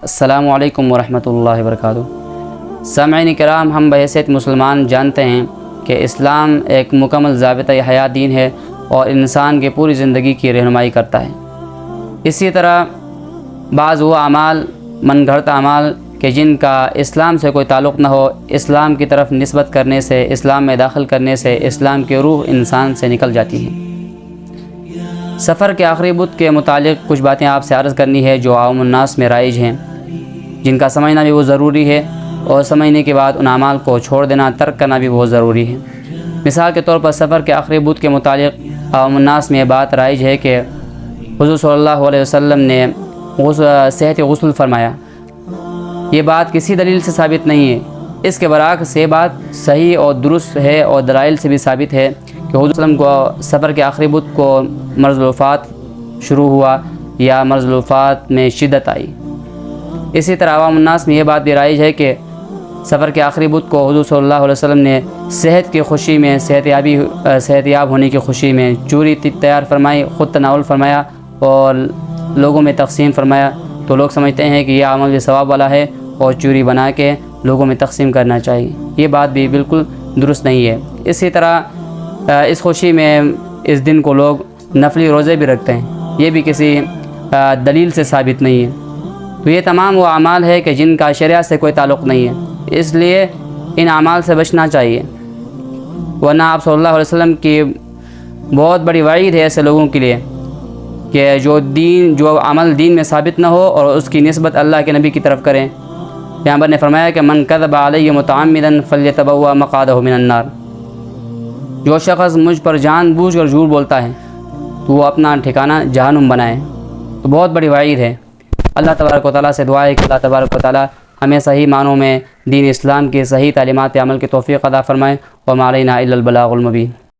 السلام علیکم ورحمۃ اللہ وبرکاتہ۔ سامعین کرام، ہم بحیثیت مسلمان جانتے ہیں کہ اسلام ایک مکمل ضابطہ حیات دین ہے اور انسان کے پوری زندگی کی رہنمائی کرتا ہے۔ اسی طرح بعض وہ اعمال من گھڑت اعمال کہ جن کا اسلام سے کوئی تعلق نہ ہو، اسلام کی طرف نسبت کرنے سے، اسلام میں داخل کرنے سے اسلام کی روح انسان سے نکل جاتی ہے۔ سفر کے آخری بدھ کے متعلق کچھ باتیں آپ سے عرض کرنی ہے جو عوام الناس میں رائج ہیں، جن کا سمجھنا بھی وہ ضروری ہے اور سمجھنے کے بعد ان اعمال کو چھوڑ دینا، ترک کرنا بھی بہت ضروری ہے۔ مثال کے طور پر سفر کے آخری بدھ کے متعلق عوام الناس میں یہ بات رائج ہے کہ حضور صلی اللہ علیہ وسلم نے صحت غسل فرمایا۔ یہ بات کسی دلیل سے ثابت نہیں ہے، اس کے برعکس یہ بات صحیح اور درست ہے اور دلائل سے بھی ثابت ہے کہ حضور صلی اللہ علیہ وسلم کو سفر کے آخری بدھ کو مرض الوفات شروع ہوا یا مرض الوفات میں شدت آئی۔ اسی طرح عوام الناس میں یہ بات بھی رائج ہے کہ سفر کے آخری بدھ کو حضور صلی اللہ علیہ وسلم نے صحت کی خوشی میں، صحت یاب ہونے کی خوشی میں چوری تیار فرمائی، خود تناول فرمایا اور لوگوں میں تقسیم فرمایا۔ تو لوگ سمجھتے ہیں کہ یہ عمل بھی ثواب والا ہے اور چوری بنا کے لوگوں میں تقسیم کرنا چاہیے۔ یہ بات بھی بالکل درست نہیں ہے۔ اسی طرح اس خوشی میں اس دن کو لوگ نفلی روزے بھی رکھتے ہیں، یہ بھی کسی دلیل سے ثابت نہیں ہے۔ تو یہ تمام وہ اعمال ہے کہ جن کا شریعت سے کوئی تعلق نہیں ہے، اس لیے ان اعمال سے بچنا چاہیے، ورنہ آپ صلی اللہ علیہ وسلم کی بہت بڑی وعید ہے ایسے لوگوں کے لیے کہ جو عمل دین میں ثابت نہ ہو اور اس کی نسبت اللہ کے نبی کی طرف کریں۔ پیغمبر نے فرمایا کہ من کذب علی متعمدا فلیتبوأ مقعدہ من النار، جو شخص مجھ پر جان بوجھ کر جھوٹ بولتا ہے تو وہ اپنا ٹھکانہ جہنم بنائے۔ تو بہت بڑی وعید ہے۔ اللہ تبارک و تعالیٰ سے دعا ہے کہ اللہ تبارک و تعالیٰ ہمیں صحیح معنوں میں دین اسلام کی صحیح تعلیمات عمل کی توفیق عطا فرمائے۔ وما علینا الا البلاغ المبین۔